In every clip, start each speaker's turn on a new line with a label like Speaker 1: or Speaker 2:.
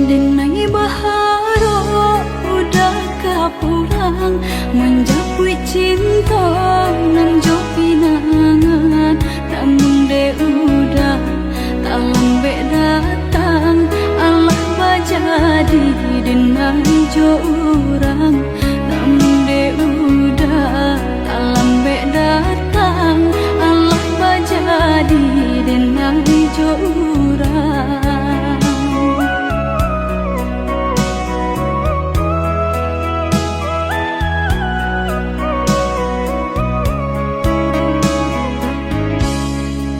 Speaker 1: Denai baharo udah kapulang menjapui cinta nan jo pinangan namun de udah tak lambe datang Allah bajadi denai jo urang namun de udah tak lambe datang Allah bajadi denai jo urang.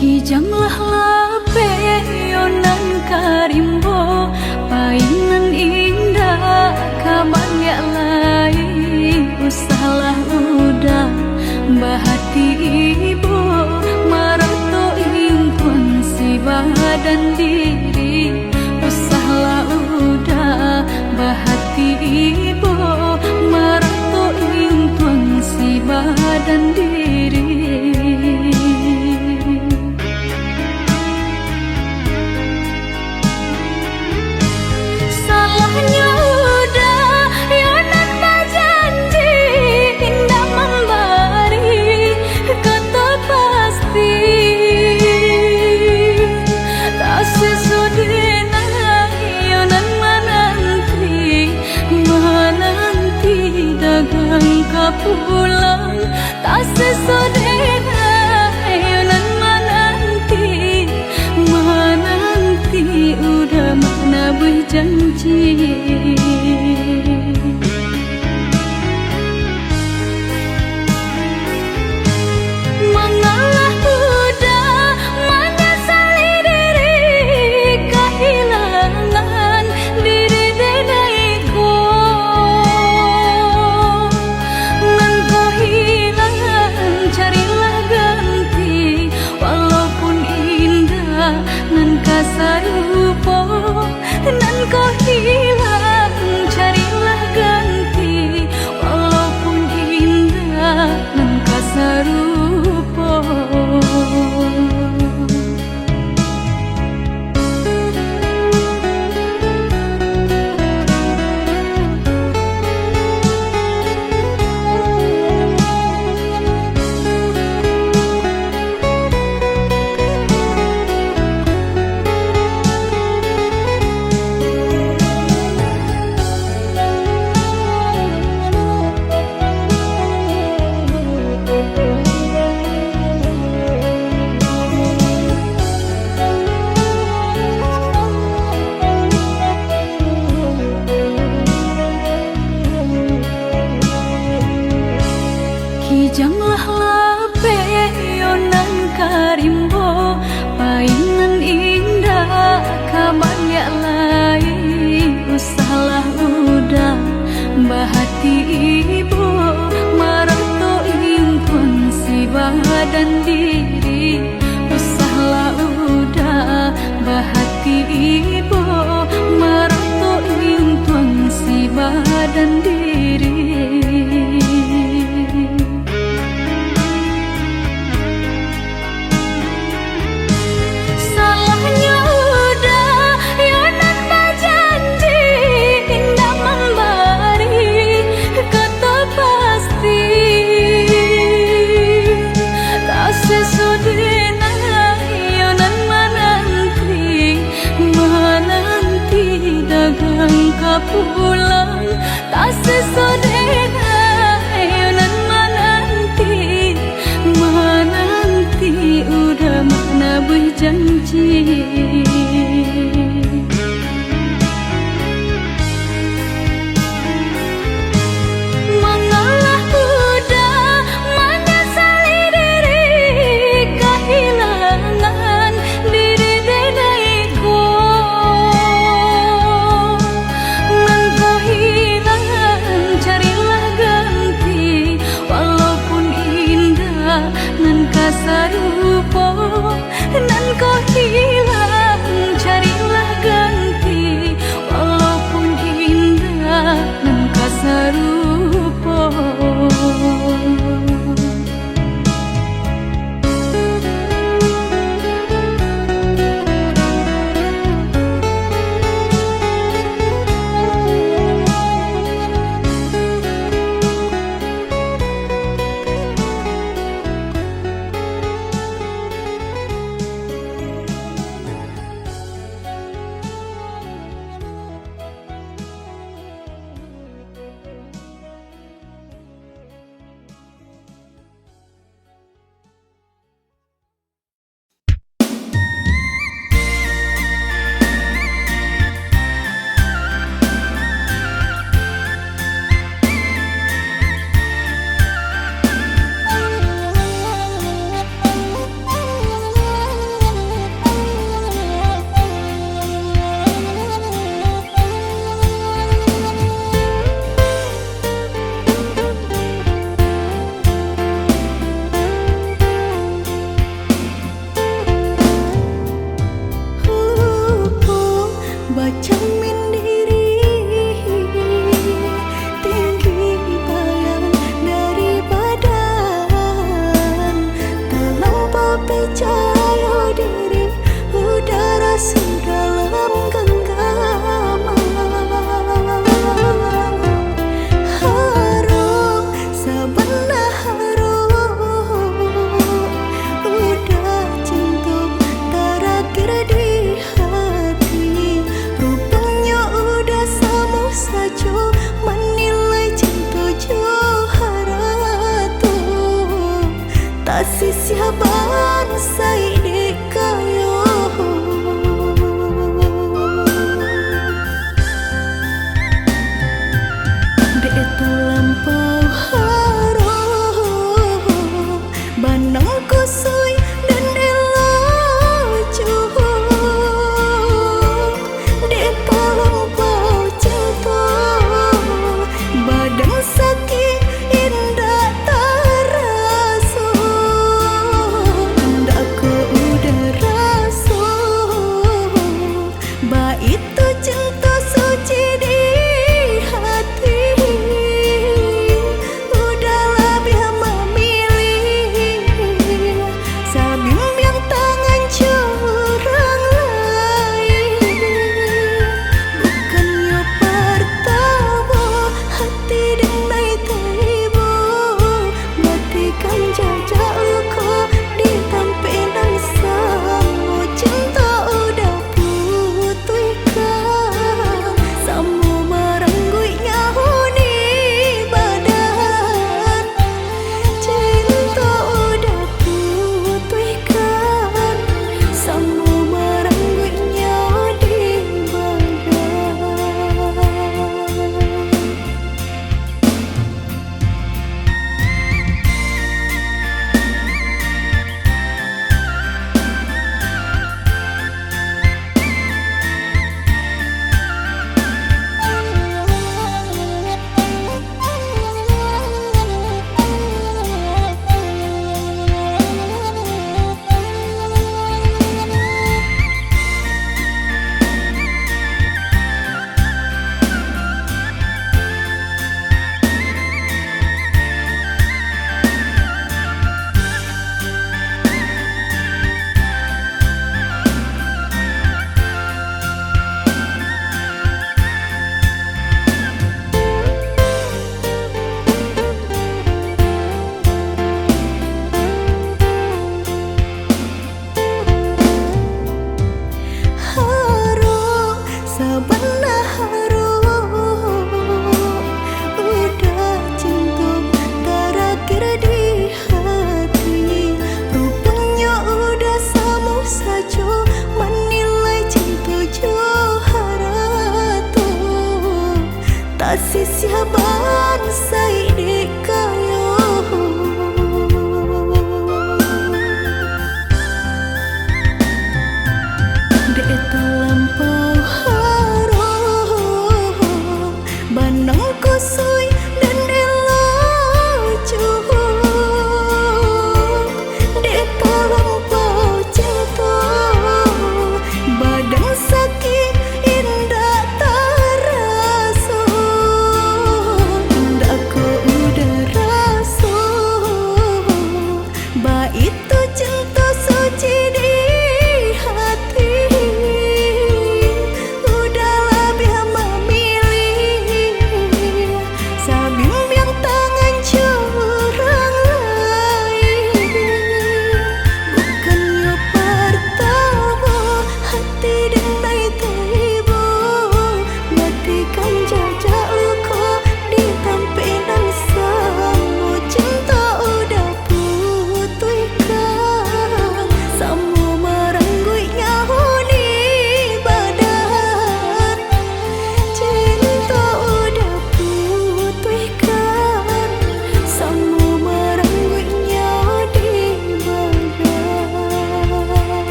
Speaker 1: Kijanglah lape yonan karimbo painan indah kabangya lain usahlah udah bahati ibu marato impun si badan diri usahlah udah bahati ibu marato impun si badan diri. Pulang tak sesodena ayonan menanti udah mana berjanji. Mengalah udah menyesali diri kehilangan diri denaiku. Carilah ganti walaupun indah nan kasarupo nan kau hilang carilah ganti walaupun indah nan kasarupo. Kijanglah lape yonan karimbo painan indah kabangya lain usahlah udah bahati ibu marato impun si badan diri usahlah udah bahati ibu marato impun si badan diri. Pulang tak sesodena ayonan menanti udah mana berjanji. Mengalah udah menyesali diri kehilangan diri denaiku. Carilah ganti walaupun indah nan kasarupo nan kau hilang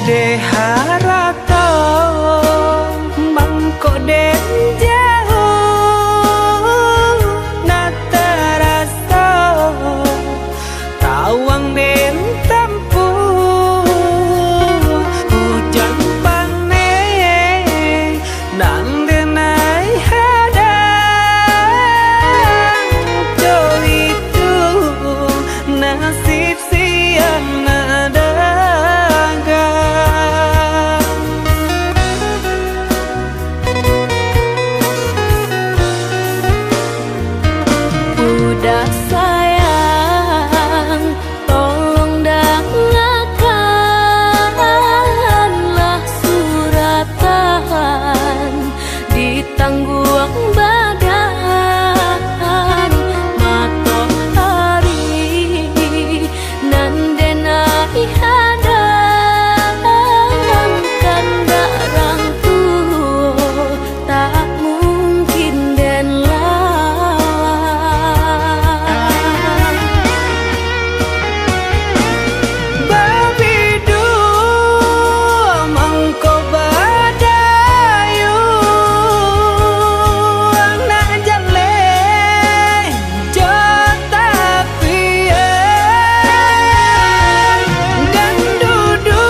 Speaker 2: de harata mangko den
Speaker 1: Udah sayang, tolong dengarkanlah suratan di tangguang badan matahari nan denai hadang kanda rangtu tak mungkin den lawan babidu mangko badayu anak jale jota pien dan dudu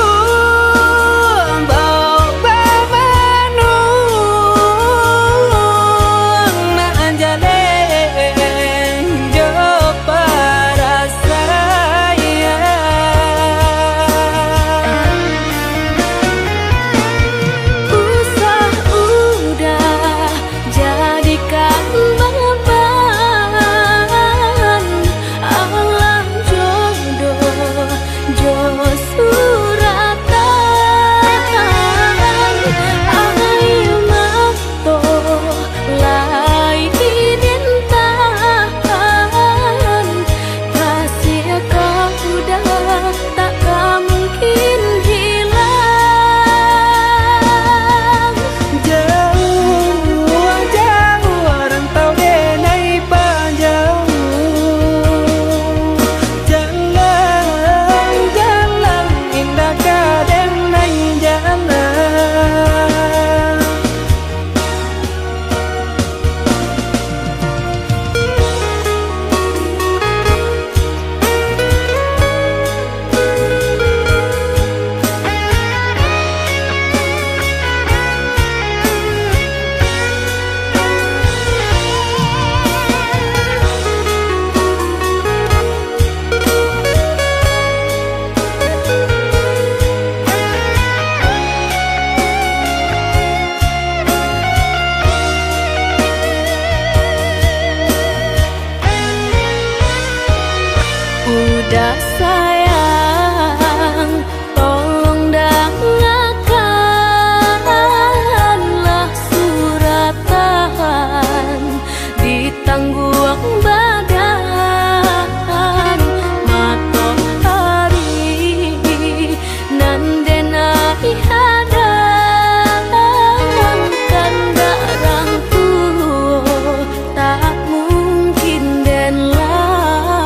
Speaker 1: bau babanu anak jale jo para saya usah udah jadikan beban alam jodoh jo suratan ayo mato lai dintahan kasih kau udah tak mungkin hilang jauh jauh rantau denai panjang jalan jalan indah kadenai jalan udah sayang, tolong dengarkanlah suratan di tangguang badan matahari nan denai hadang kanda rangtu tak mungkin den lawan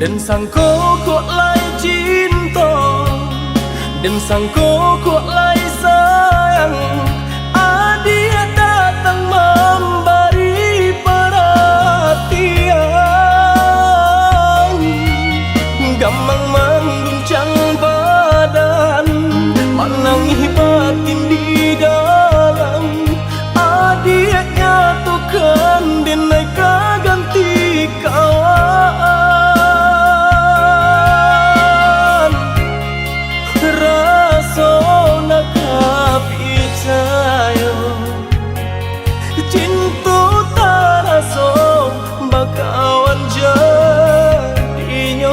Speaker 2: Dan sangko kok lai cinta, dan sangko kok lai sayang. Dia datang memberi perhatian, gamang mengguncang badan, menangis batin di dalam. Dia nyatukan denai ganti kawan. Rasa nak percaya cinta tak rasa bakawan jadinya.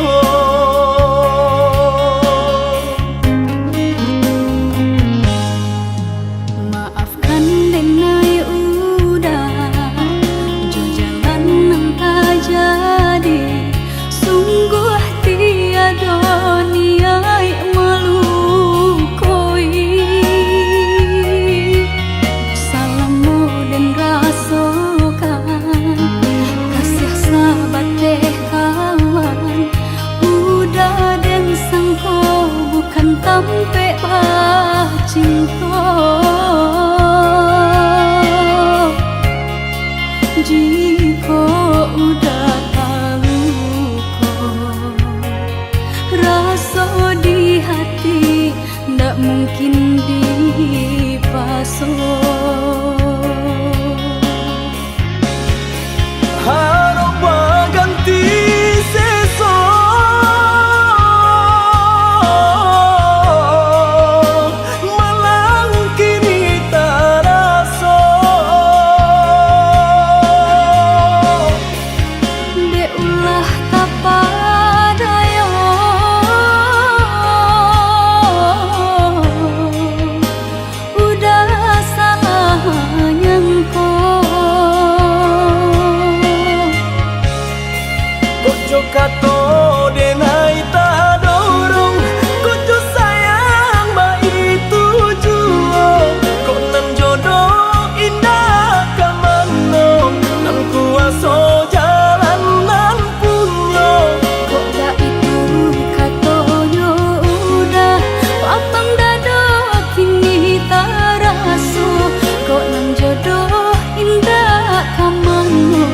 Speaker 1: Maafkan denai udah jo jalan nang tak jadi. Sungguh tiada niat melukoi. Salamu dan rasakan kasih sahabat deh kawan. Udah dan sangko bukan tampe cinta. Jika udah tahu kok rasa di hati ndak mungkin dipasok.
Speaker 2: Harap ganti seso, malang kini tak rasa.
Speaker 1: De ulah tapadaya, udah salah nyangko.
Speaker 2: Kojo kato denai tak dorong, kojo sayang ba itu jua. Kok nan jodoh indah kamano, nan kuaso jalan nan punya.
Speaker 1: Kok dah itu katonyo udah lapang dada kini tak raso. Kok nang jodoh indah kamano,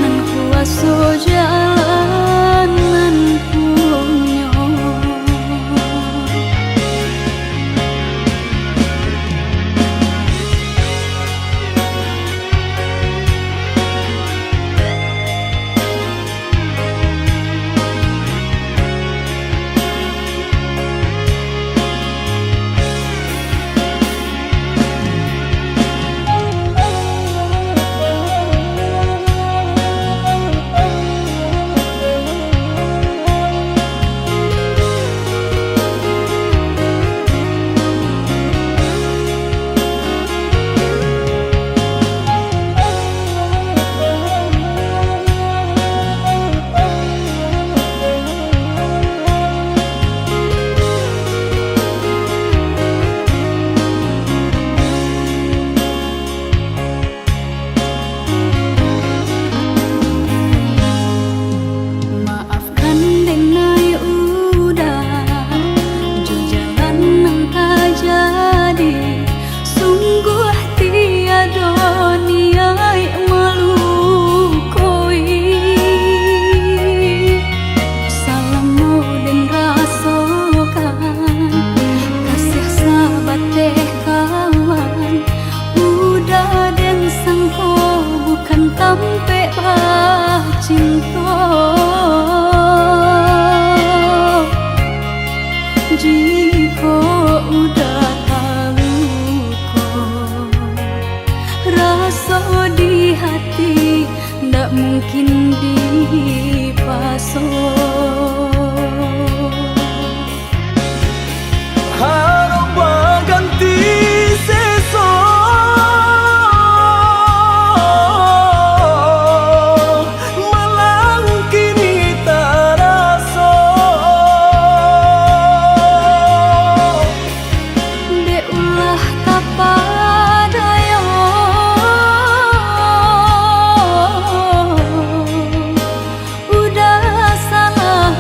Speaker 1: nan kuaso jalan nan punya. Maafkan denai udah jo jalan nang tak jadi. Sungguh tiada niat melukoi. Salamu dan rasakan kasih sahabat deh kawan. Udah dan sangko bukan tampe cinta. Jika udah tahu kok rasa di hati ndak mungkin dipasok.
Speaker 2: Harap ganti seso, malang kini tak rasa.
Speaker 1: De ulah tapadaya, udah salah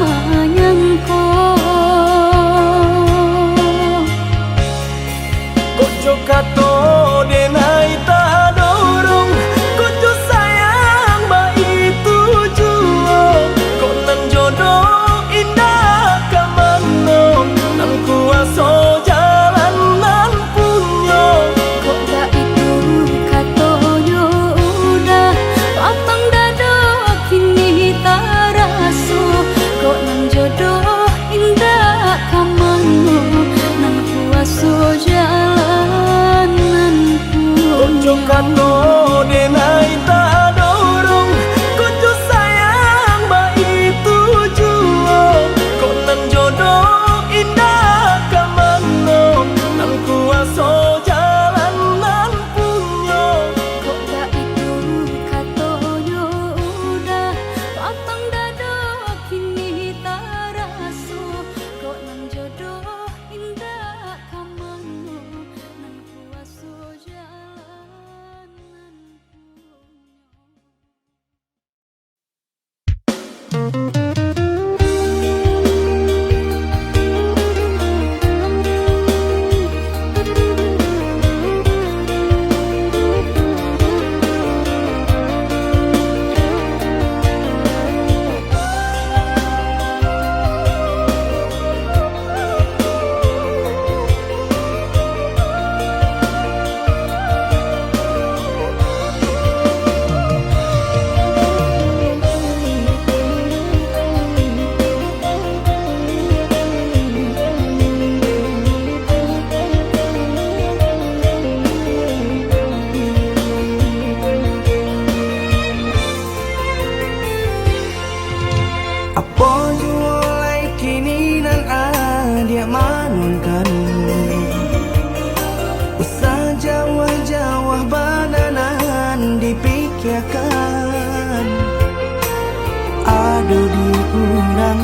Speaker 2: kato denai tak dorong Kojo sayang ba itu juo Kok nan jodoh indah kamano Nan kuaso jalan nan punyo
Speaker 1: Kok gak itu katonyo udah Patang dado kini tak raso Kok nan jodoh indah kamano Nan kuaso jalan nan punyo
Speaker 2: Apa jualai kini nan adia manunkan Usah jawah-jawah bananan dipikirkan Ado di urang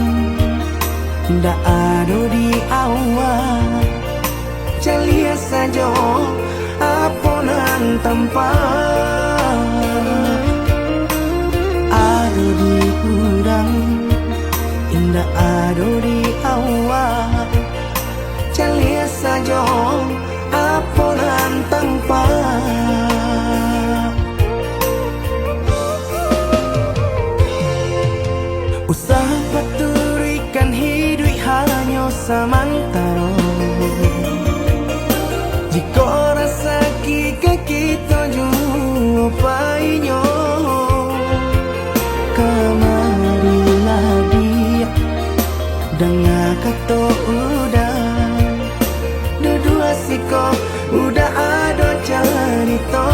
Speaker 2: Nda ado di awal Calia saja aponan tempat Ado di urang Indah ado di awal Calia saja aponan tanpa Usah paturikan hidup hanya samantara Jika rasa kita jumpainya Kamarilah dia Dengar kata udah Dua siko udah ada cerita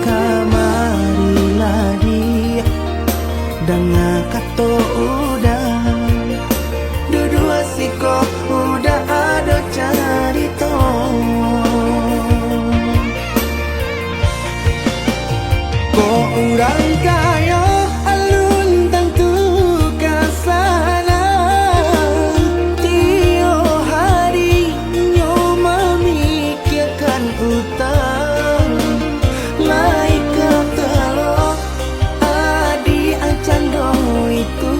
Speaker 2: Kamarilah dia Dengar kata udah Dua siko udah ada cerita Kok orang kaya alun tentu kasana Tio hari nyo memikirkan utang Laika telok adi acando itu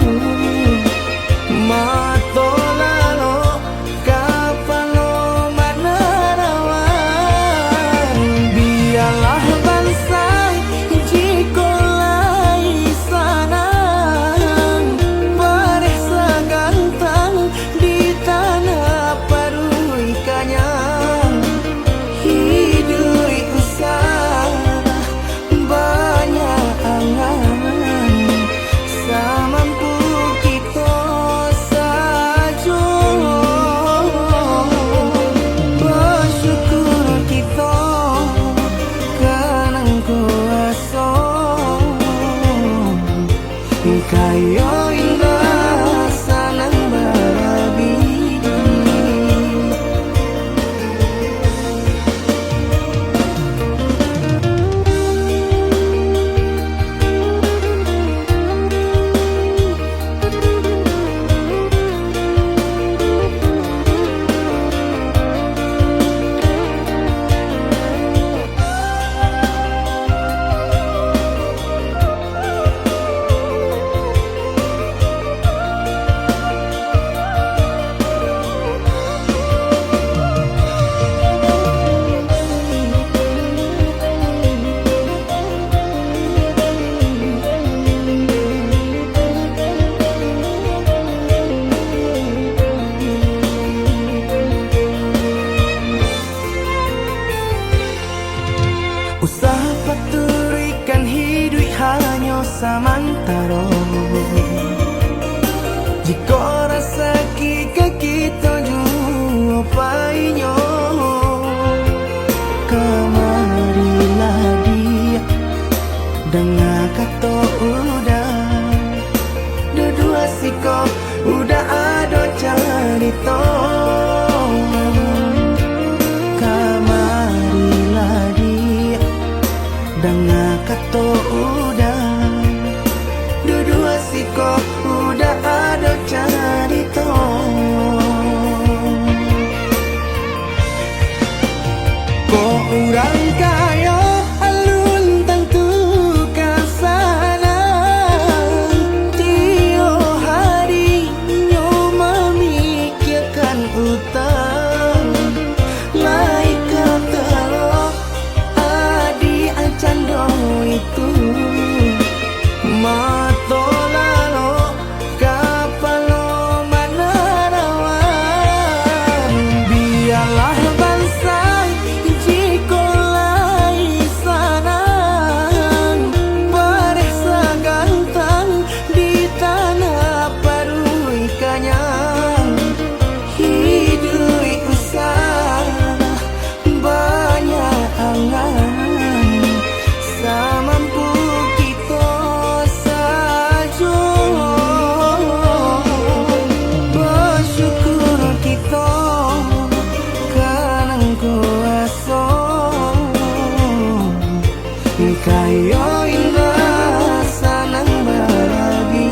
Speaker 2: Mato lalo kapalo manarawan Biarlah bangsa jikolai sanang Paresa gantang di tanah parui kanyang Hidui usah banyak angan Samampu kita saja Bersyukur kita kanang kuasa Kayo indah sanang barabi Usah paturikan hidup hanya samantara Jika rasa kita jumpainya dengar kata udah dua siko udah ada cerita kamarilah dia dengar kata udah dua siko udah ada cerita kok orang kaya alun tentu kasana tio hari nyo memikirkan utang naik kata adi acando itu mato lalo kapalo manarawan biarlah bangsa jikolai sanang paresa gantang di tanah parui kanyang hidui usah banyak angan samampu kita saja bersyukur kita kanang kuasa kaya indah sanang baragi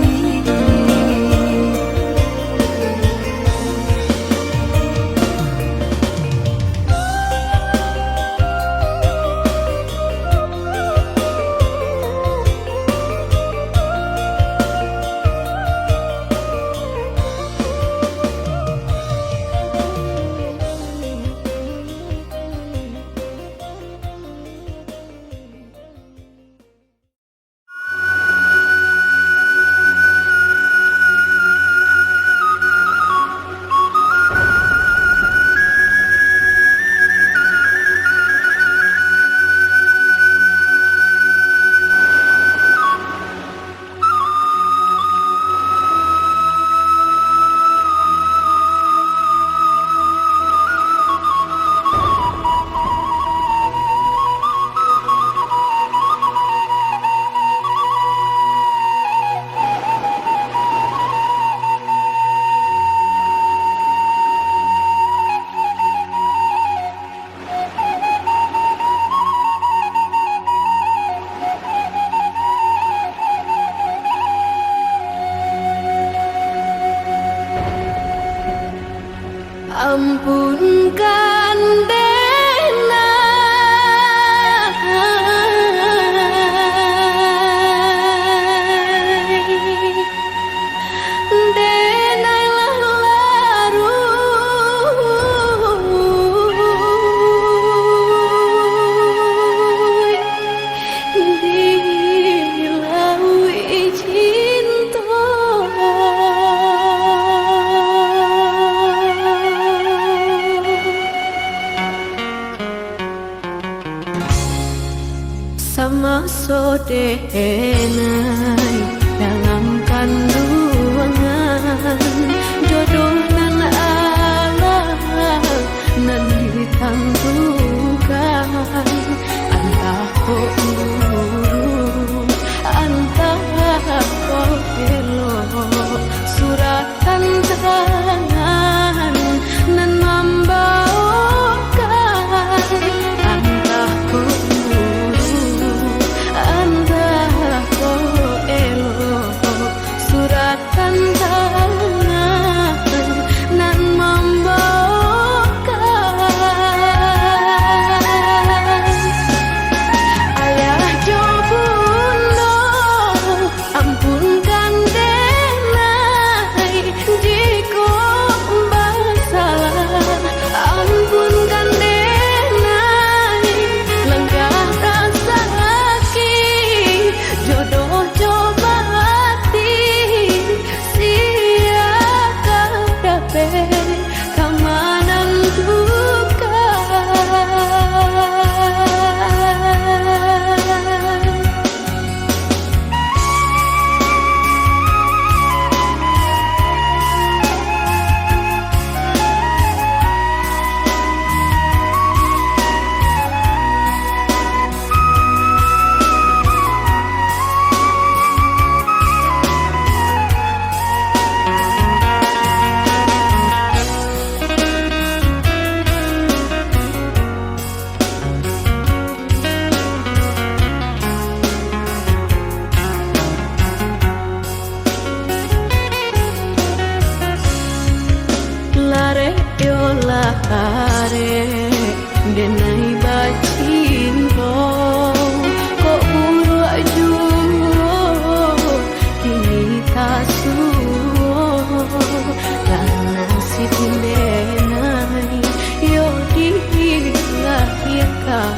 Speaker 2: ampunkan Dena Dena laru dilaui cinta sama sodenai dalam kandungan jodoh nan Allah nan ditentukan antah kok nurut antah kok elok suratan tangan nan membawakan antah kok suratan tangan nan membawakan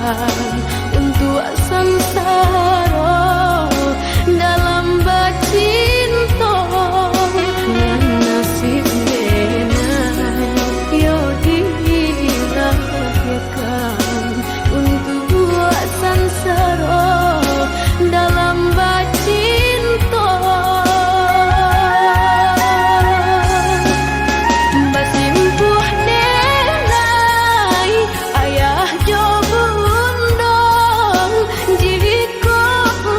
Speaker 2: untuk sansaro dalam bacinto ngan nasib denai yo dilahirkan untuk sansaro dalam bacinto basimpuh denai ayah jo bundong jiko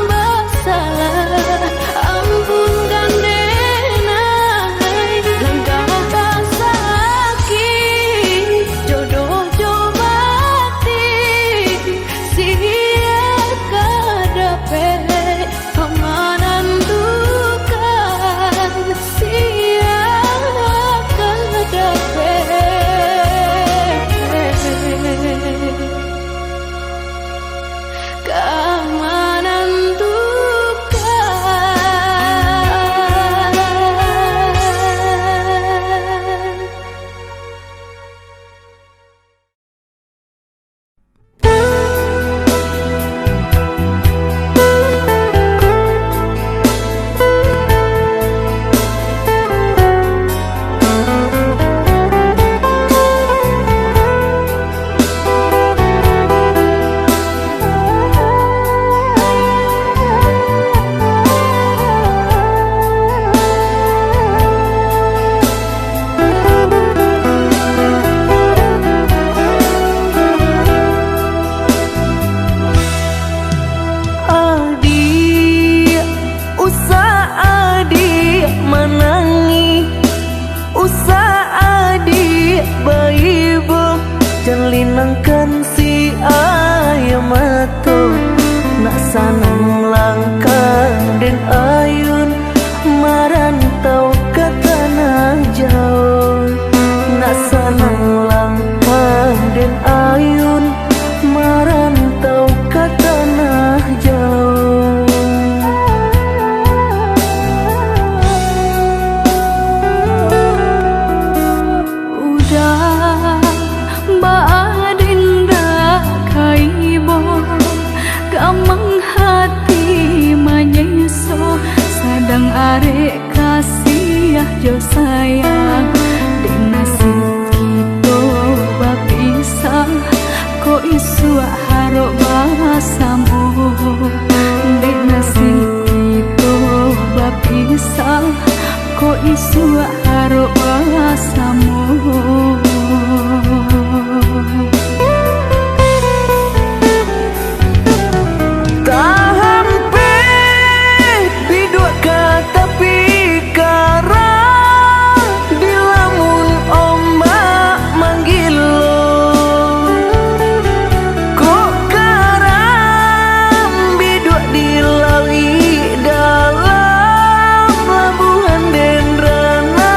Speaker 2: basalah ampunkan denai langkah sakit jodoh jobati sia kadape pamanan dukan sia kadape keamanan dukan. Adik, usah adik menangi, usah adik baibo, jangan linangkan si ayam mato, nak sanang langkah dan ayun, marantau ke tanah jauh, nak sanang langkah dan ayun, marantau ke tanah jauh. Udah baadinda kaibo gamang hati manyeso sadang arek kasih jo sayang di nasib kita bapisah ko isu harok basamu di nasib kita bapisah ko isu harok basamu. Tahan pe bidua kata pikara dilamun ombak manggil lo kok karam bidua dilawi dalam labuhan dendrana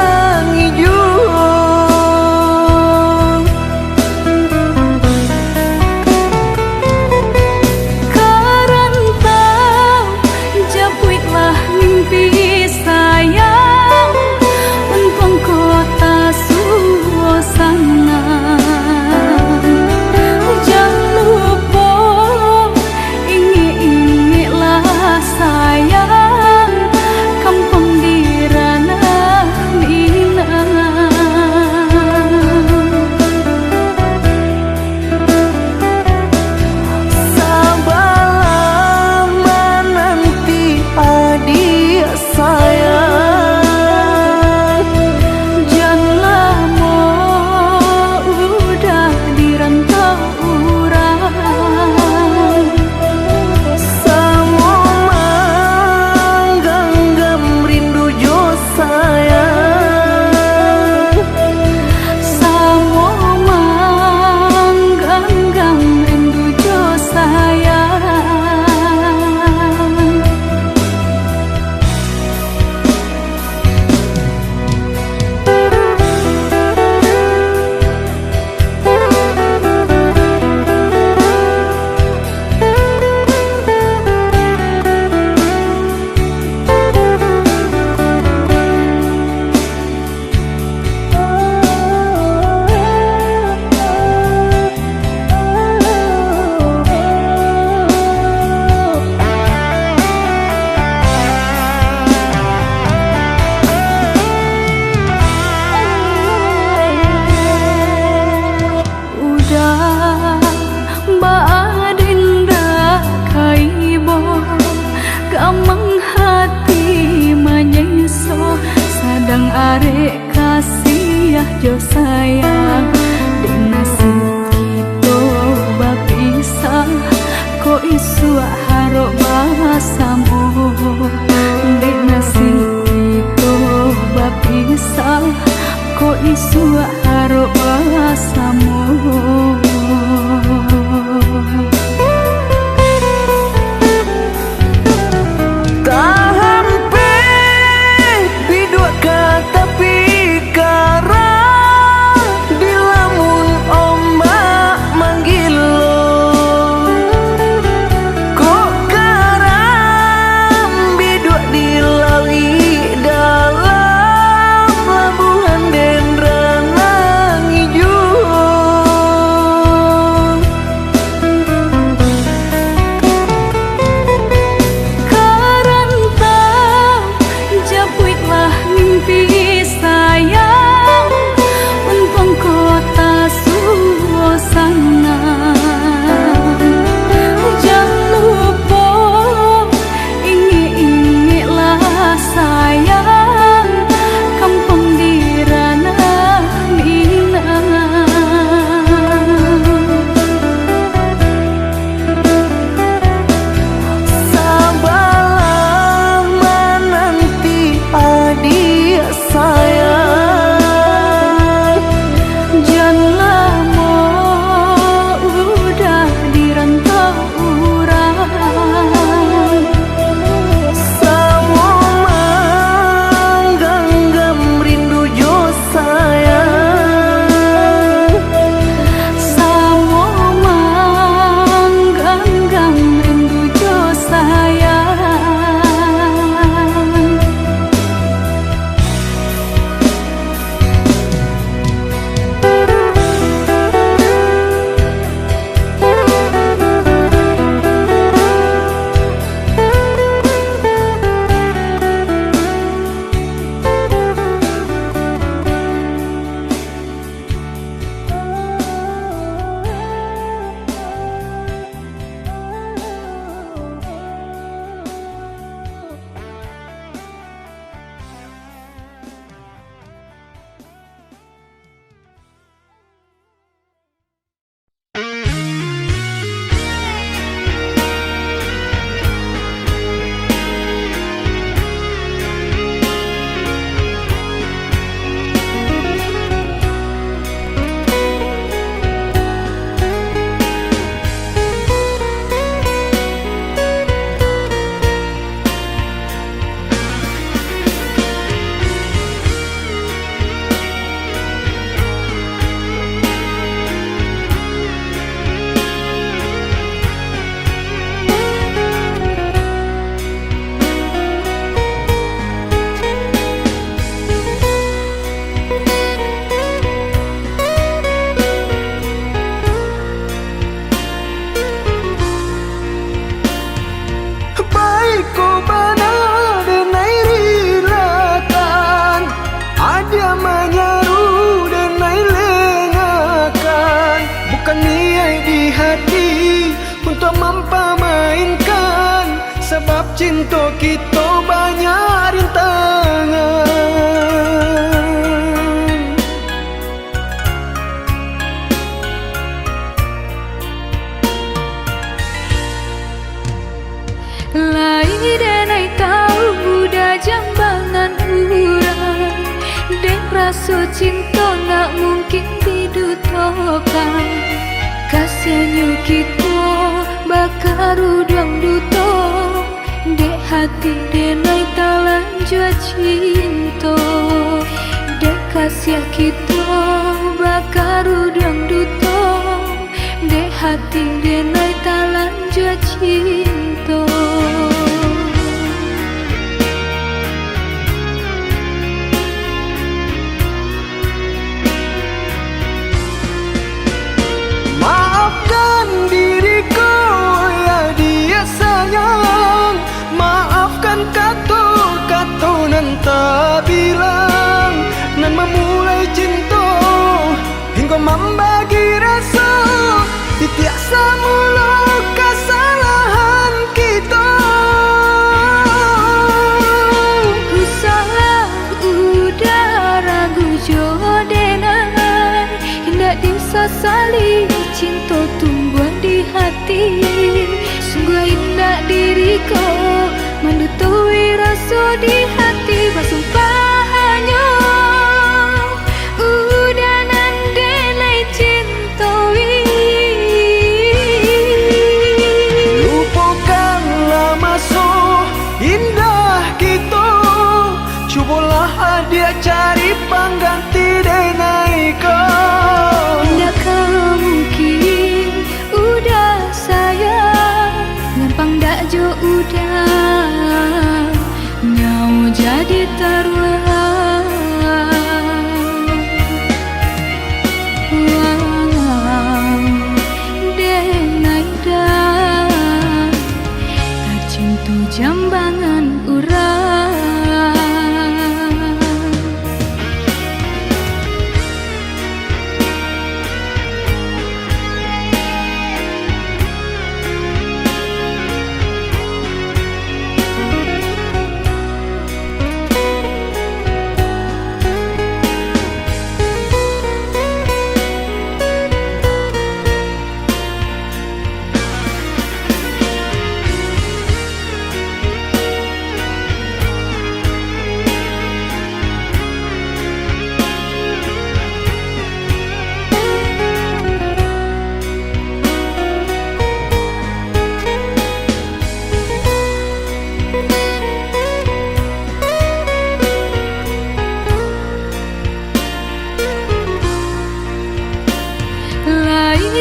Speaker 1: ko isu haro bahasamu di nasi itu bapisah ko isu haro bahasamu
Speaker 2: cinta kita banyak rintangan.
Speaker 1: Lai denai tahu budak jambangan urang, dek rasa cinta nak mungkin didutokan. Kasihannya kita bakar udang duto, dek hati denai talan jua cinta. Dek kasihan kita bakar udang duto, dek hati denai talan jua cinta.
Speaker 2: Maafkan diriku ya dia sayang, maafkan kata-kata nan tak bilang, nan memulai cinta hingga membagi rasa di tiap semula.
Speaker 1: indah diriku mendutui rasa di hati bersumpah hanya udah nandelai cintawi.
Speaker 2: Lupakanlah masa indah kita, cubalah dia cari pengganti denai kau.
Speaker 1: Tidakkah mungkin udah sayang gampang dak jo udah nyau jadi taruhan. Wow, denai dah tercintu jambangan urang.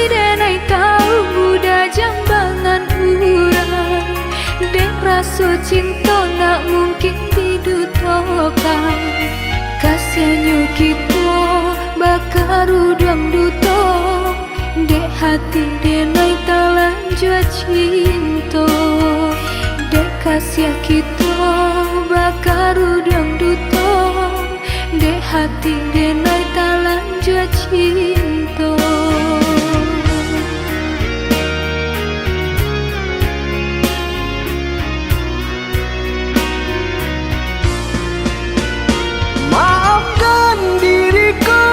Speaker 1: Denai tahu muda jambangan urang, dek rasa cinta nak mungkin didutokan. Kasihannya kita bakar udang duto, dek hati denai talanjut cinta. Dek kasihan kita bakar udang duto, dek hati denai talanjut cinta.
Speaker 2: Maafkan diriku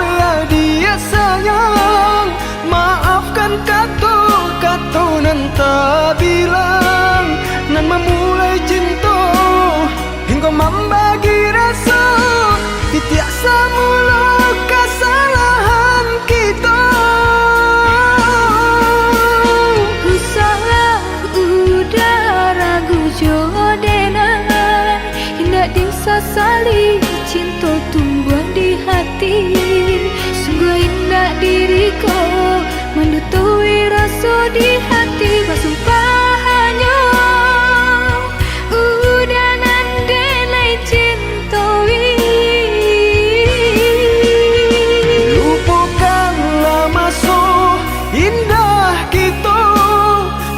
Speaker 2: ya dia sayang, maafkan kata-kata nan tak bilang, nan memulai cinta hingga membagi rasa tiap semula kesalahan kita.
Speaker 1: Usaha udah ragu jodenai, hendak disasali cinta tumbuh di hati. Sungguh indah diriku mendutui rasa di hati bersumpah hanya udah nandelai cintawi.
Speaker 2: Lupakanlah masa indah kita,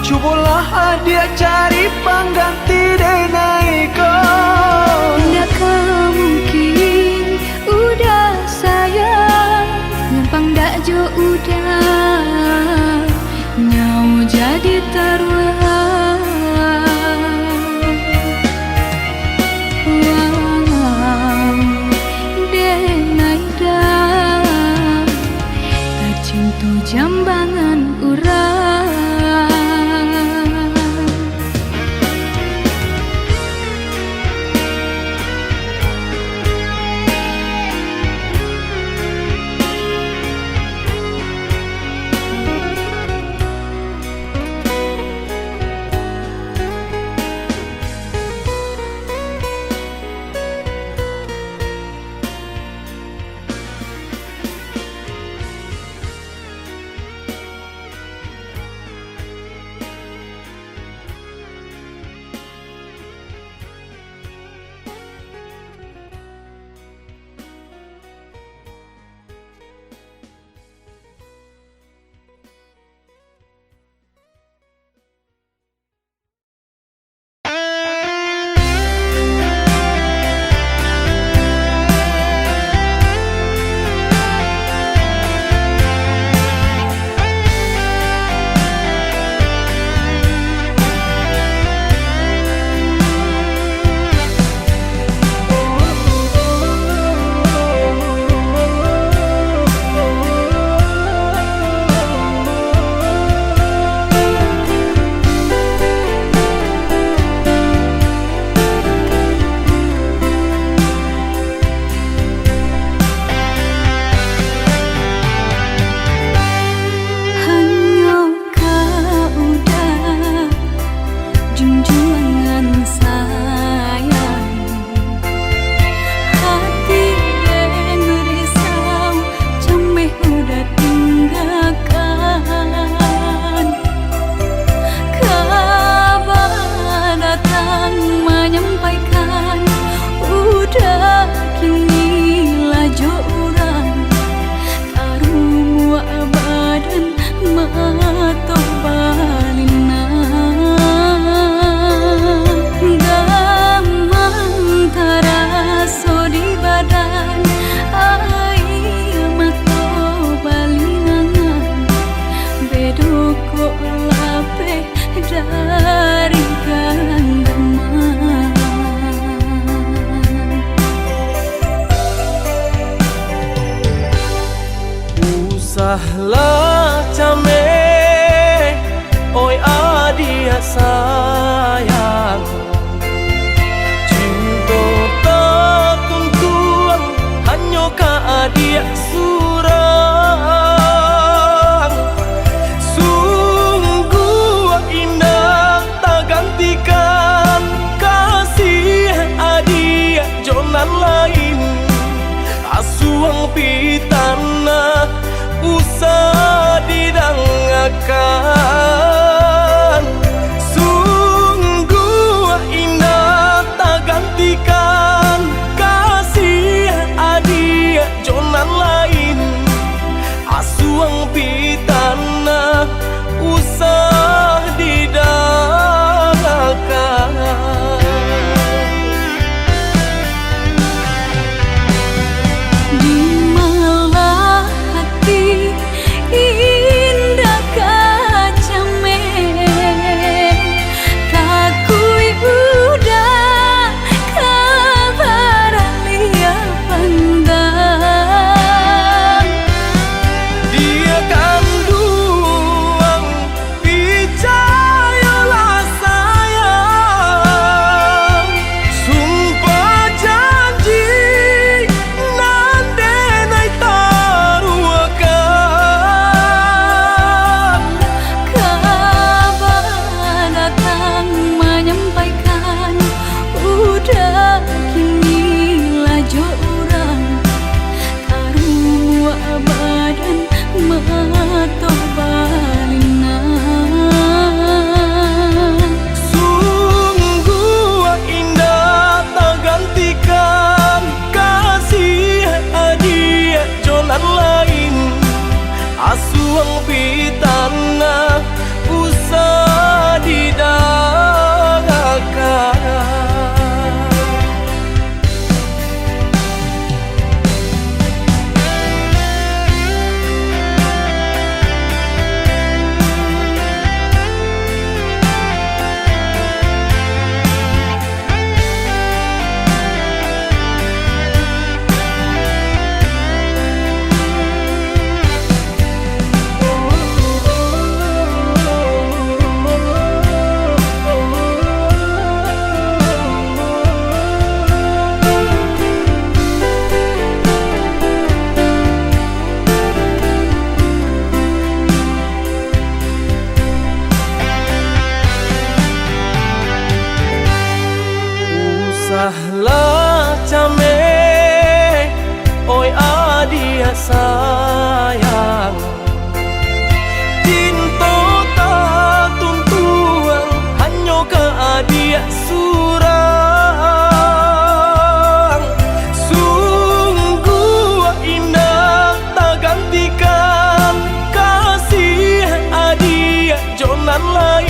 Speaker 2: cubalah dia cari pengganti denai kau.
Speaker 1: Tidakkah mungkin udah sayang gampang dak jo udah nyau jadi taruhan. Wow, denai dah tercintu jambangan urang.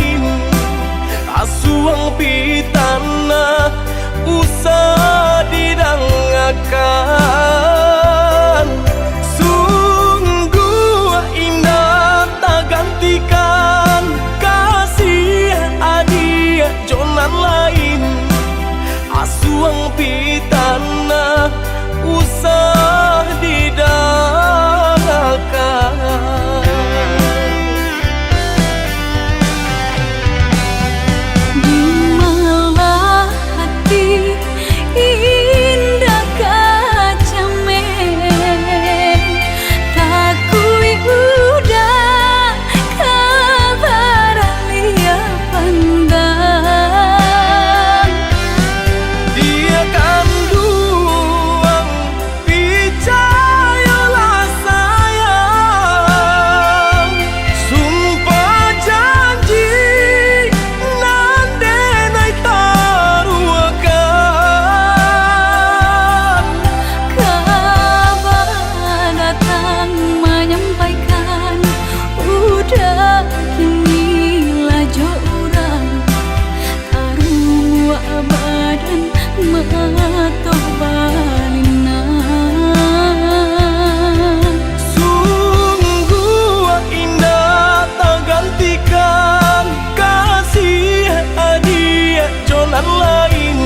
Speaker 2: lain asuang pitana usah didangakan. Sungguh indah tak gantikan kasih adik jonan lain asuang pitana usah didangakan. Sungguh indah tak gantikan kasih adik jonan lain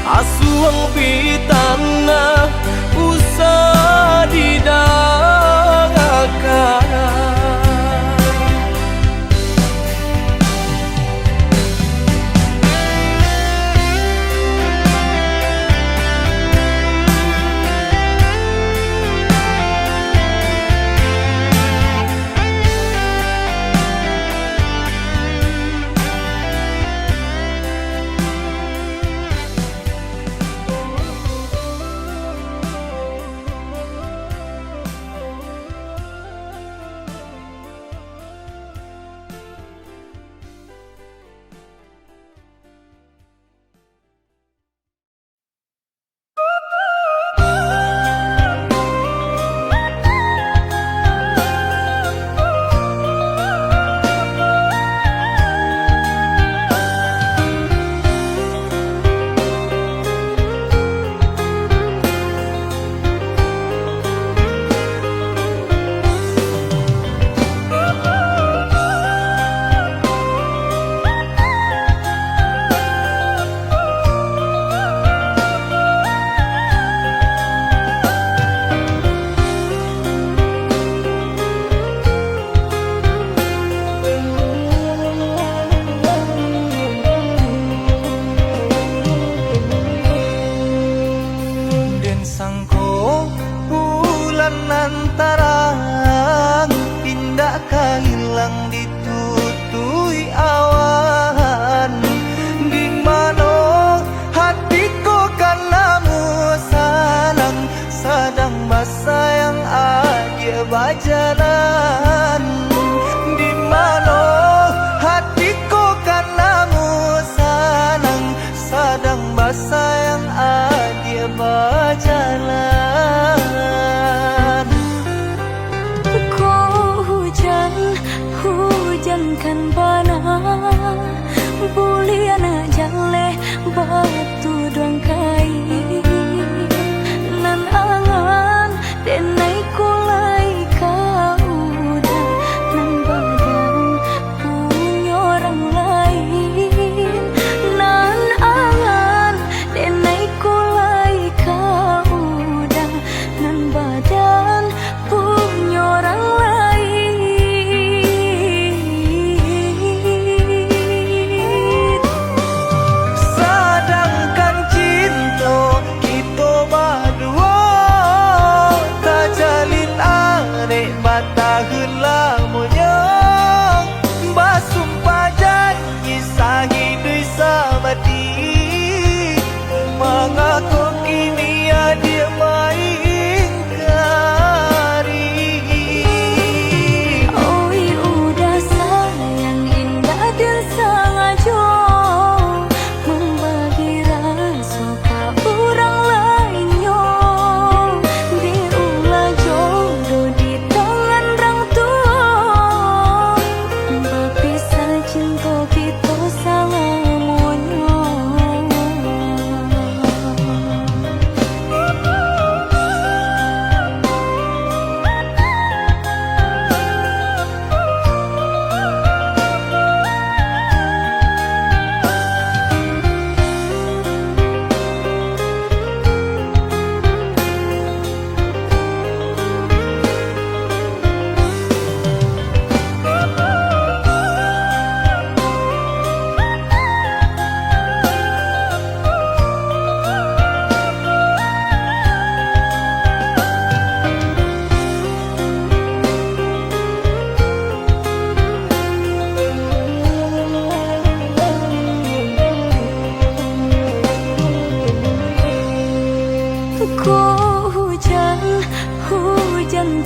Speaker 2: asuang pitana usah didangakan.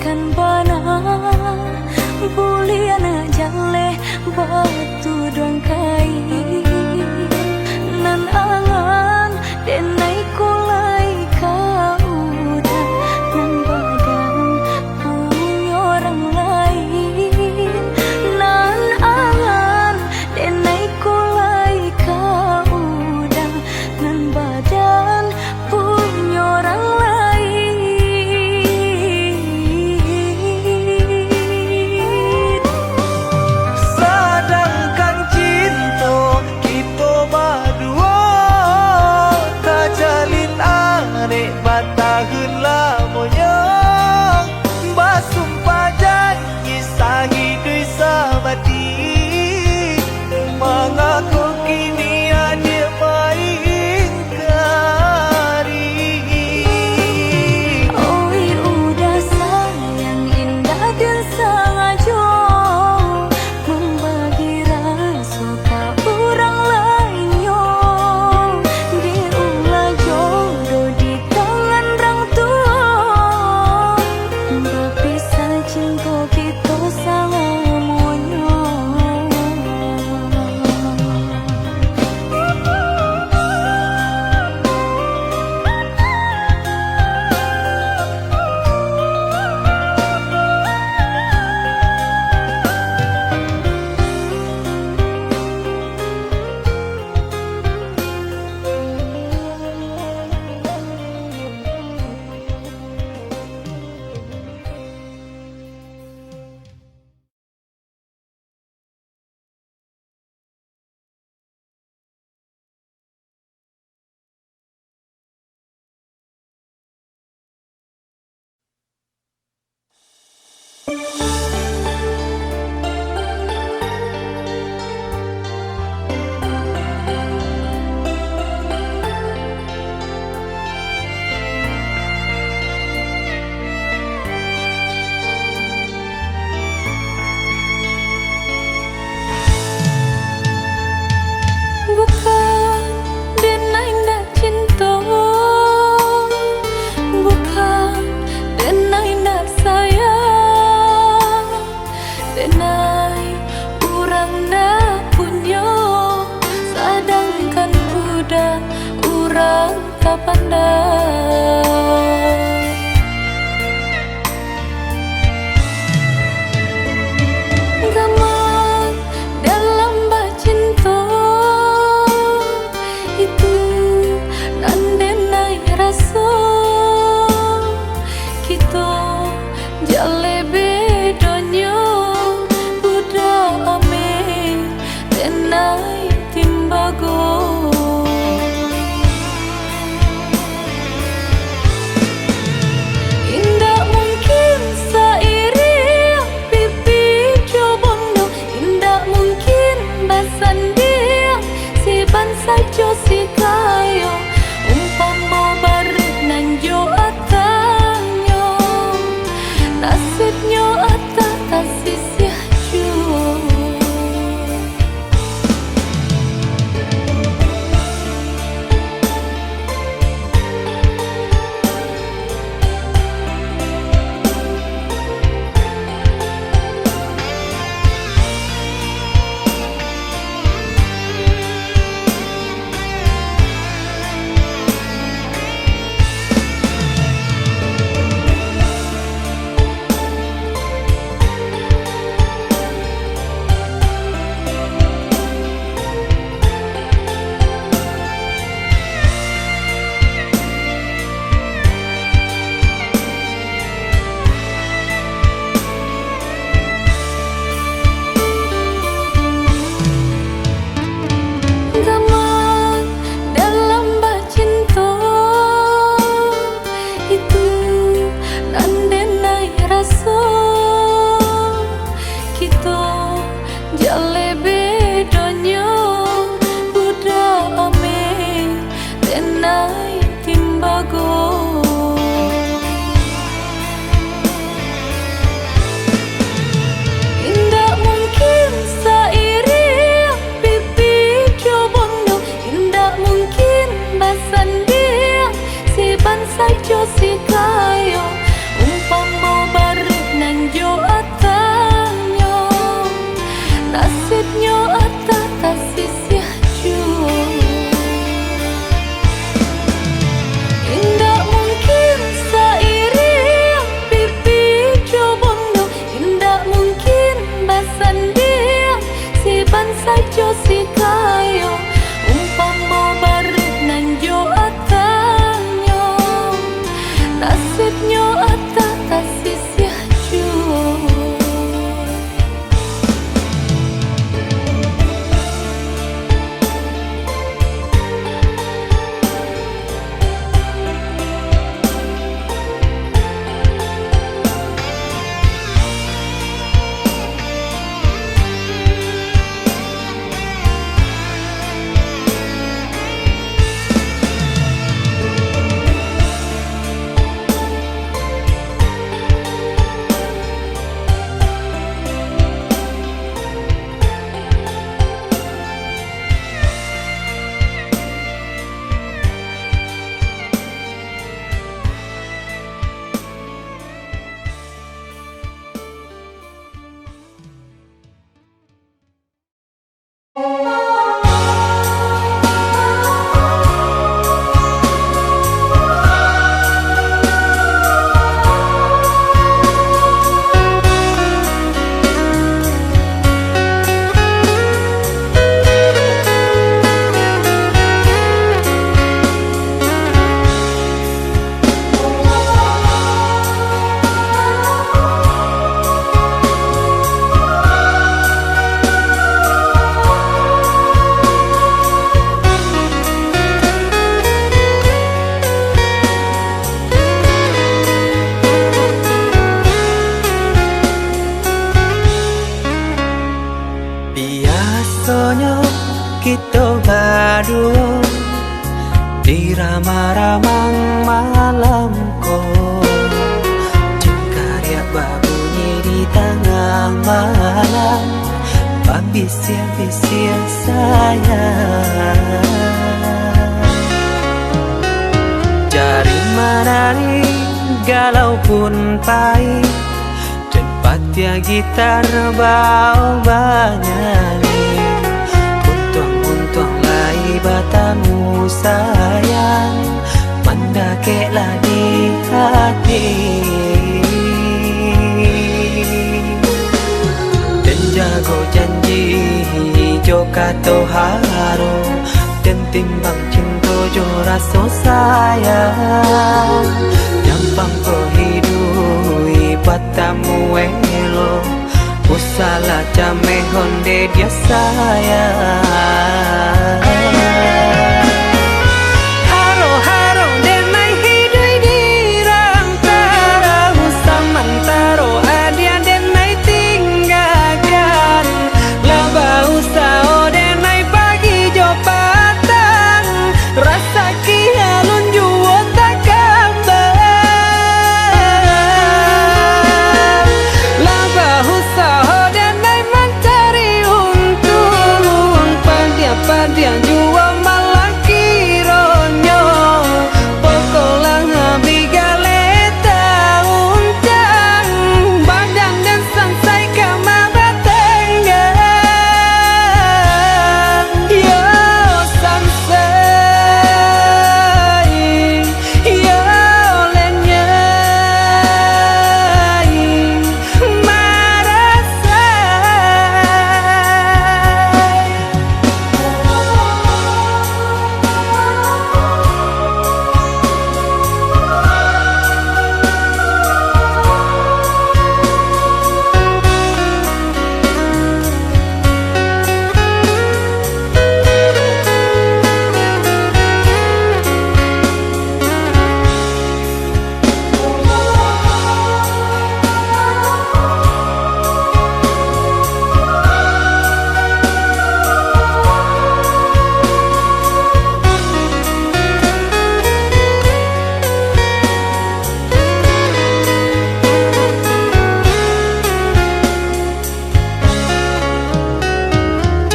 Speaker 1: kan bana buliana jale batu dong kai nan angan denai kulai kau udah nan badan punya orang lain nan angan denai kulai kau udah nan badan punya orang lain.
Speaker 2: Sedangkan cinta kita berdua tak jalin arek batahun lamanya basumpah janji sahidui sabati mengaku kini ada main kari.
Speaker 1: Oi udah sayang indah dan sangat jauh membagi rasa ke orang lainnya diulah jodoh di tangan orang tua berpisah cinta kita sangat monyong. Bukan denai ndak cinta, bukan denai ndak sayang, denai orang ndak punya, sedangkan udah orang tak pandai. Gamal dalam bacinta itu nandenai rasa kita jale bedonya budak ame denai timbago. Indah mungkin sairi pipi cobondo, indah mungkin basan dia si ban sajo si kayo umpama barit nan jo atanyo nasibnya ata tasisih jo.
Speaker 2: kita berdua di ramang-ramang malamku, jengkarya berbunyi di tengah malam, babisir-bisir sayang. Jari menari galau pun pahit, tempatnya gitar bau bernyanyi. Untung lai batamu sayang, mendakeklah di hati. Dan jago janji joka toharo, dan timbang cinta jo rasa sayang. Nyampang ko hidui batamu elo, usala jame honde dia sayang. Haro-haro denai hidui di rantara, samantaro adia denai tinggalkan. Laba usao denai pagi jo patang, rasa kialun juo tak kabar. Laba usao denai mencari untung, padiang juo malah kironyo. Pokolang bigaleta uncang, badan dan sansai kamar tenggang. Yo sansai, yo lenyai, marasai.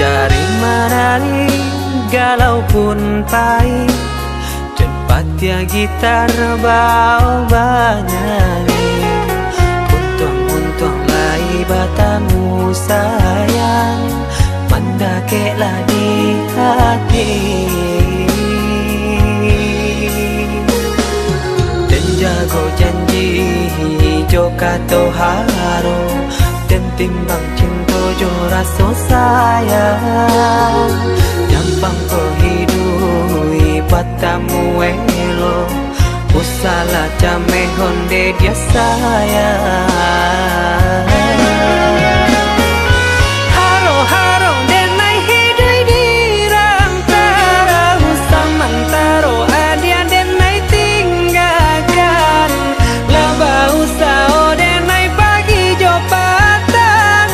Speaker 2: Jari menari galau pun pahit, tempatnya gitar bau bernyanyi. Untung lai batamu sayang, mendakeklah di hati. Dan jago janji joka toharo, dan timbang cinta jo rasa sayang. Nyampang ko hidui batamu elo, usala jame honde dia sayang. Haro-haro denai hidui di rantara, samantaro adia denai tinggalkan. Laba usao denai pagi jo patang,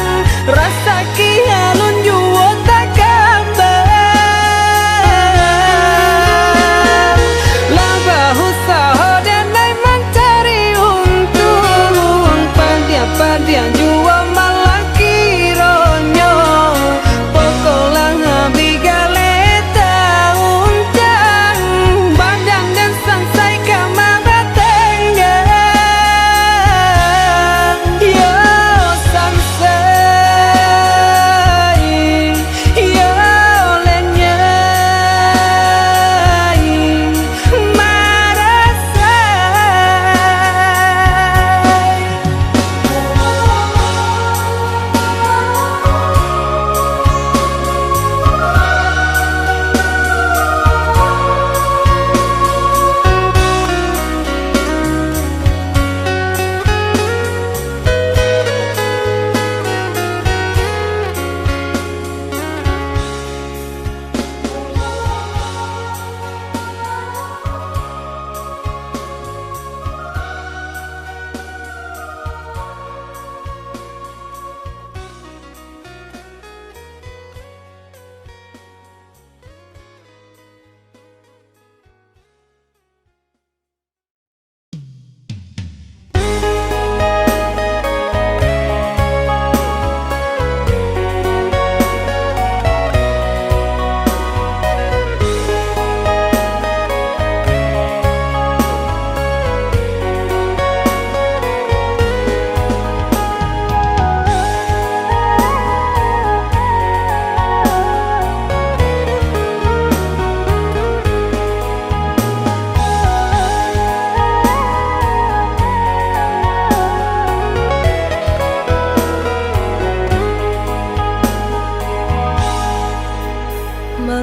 Speaker 2: rasa kialun juo tak kabar. Laba usao denai mencari untung, padiang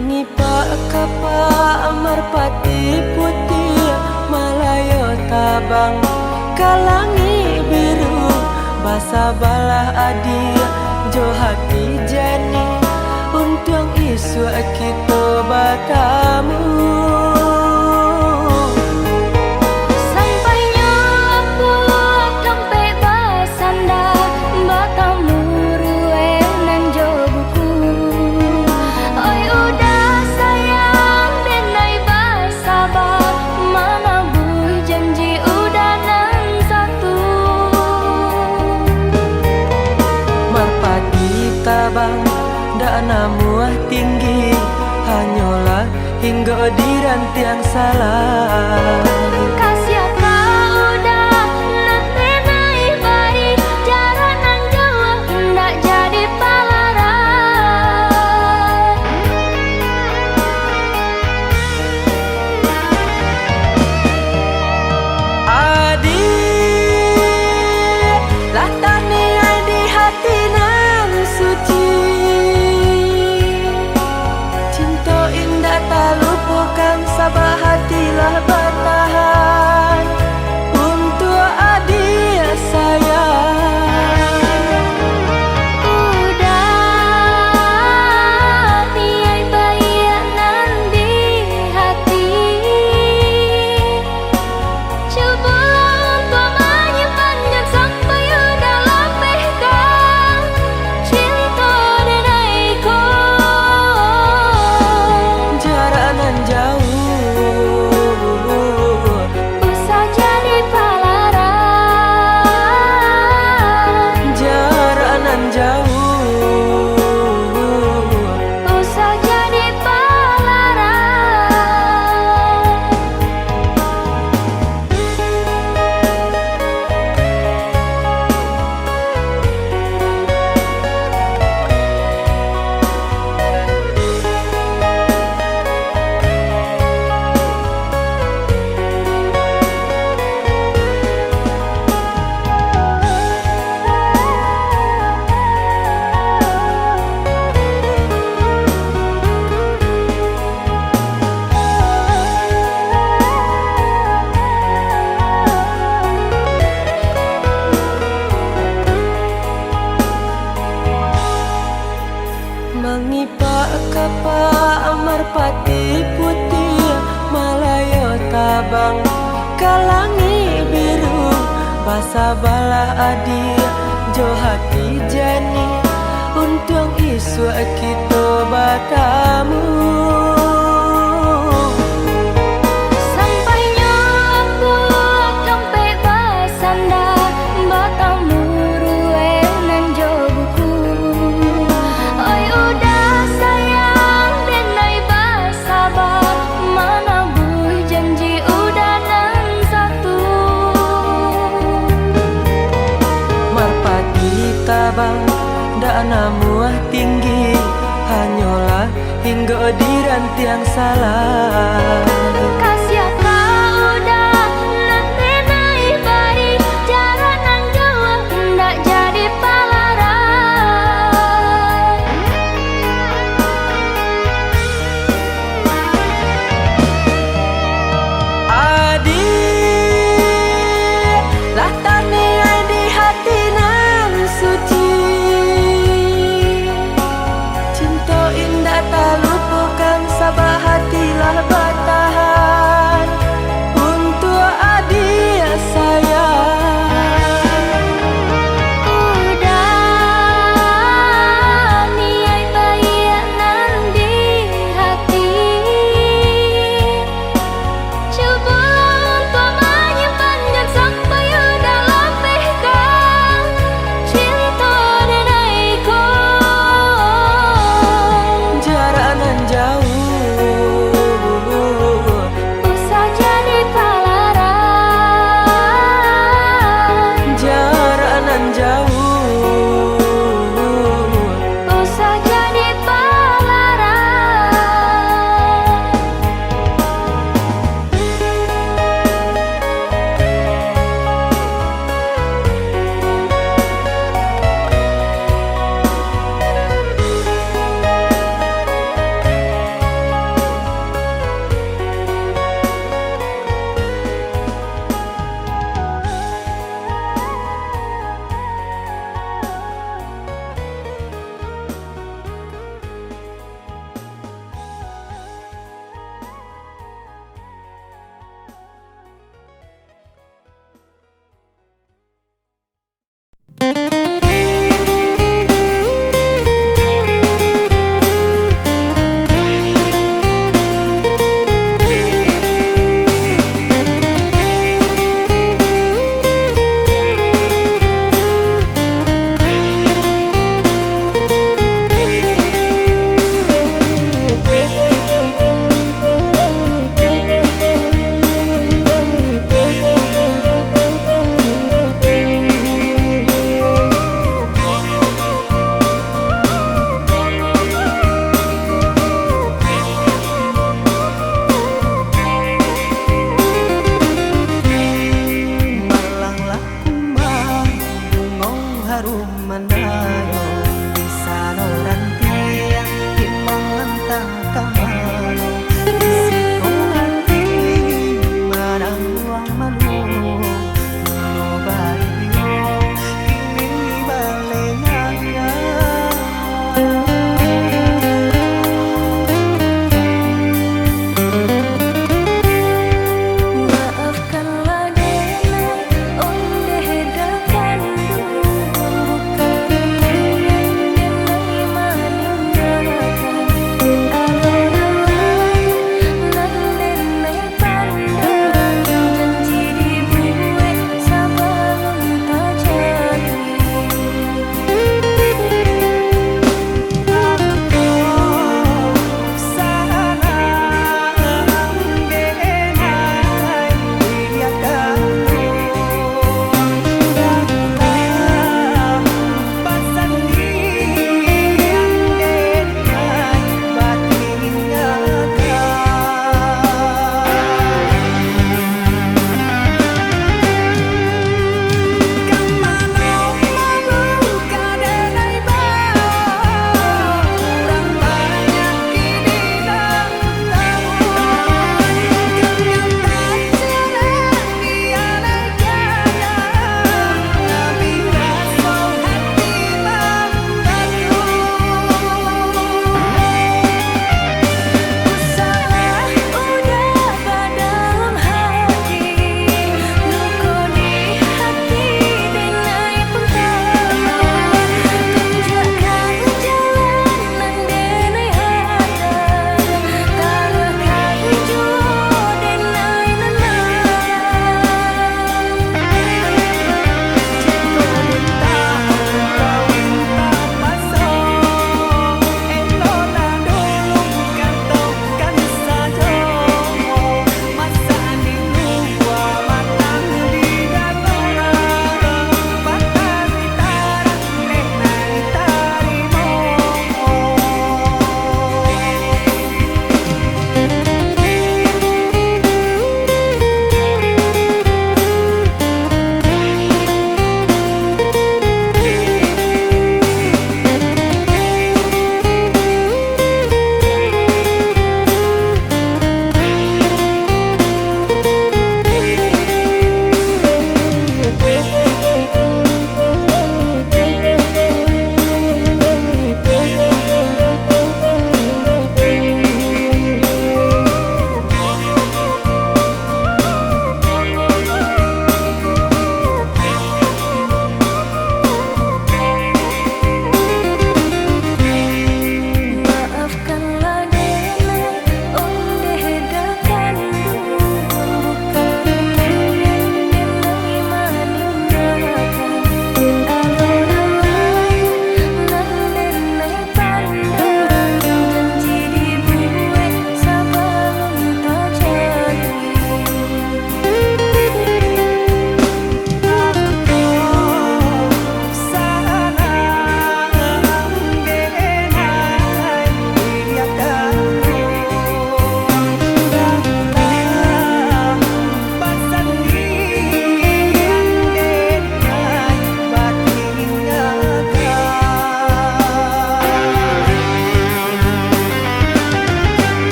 Speaker 2: Mangipa kapa merpati putih Malayo tabang kalangi biru Basa balah adi jo hati jani Untung isu kita batamu Tabang dak namuah tinggi hanyalah hingga di rantiang salah
Speaker 1: Kasih kau udah nanti naik baik Jarak nan jauh ndak jadi palaran
Speaker 2: Adi lah tani di hati nan suci Cinta indah tak lupakan sabah hatilah bertahan Untuk adik sayang
Speaker 1: Udah tiai baik nan di hati Cobalah untuk menyimpannya sampai dalam pegang Cinta dan ikut
Speaker 2: Jarak nan jauh
Speaker 1: Usah jadi palaran
Speaker 2: Jarak nan jauh
Speaker 1: Usah jadi palaran
Speaker 2: Mangipa kapa merpati putih Malayo tabang kalangi biru Basa balah adi jo hati jani Untung isu kita batamu
Speaker 1: Sampainya aku sampai bersandar Bertemu rue nan jo buku Oi udah sayang dan nai bersabar Mana buih janji udah nan satu
Speaker 2: Merpati tabang dak namuah tinggi hanyalah hingga di rantiang salah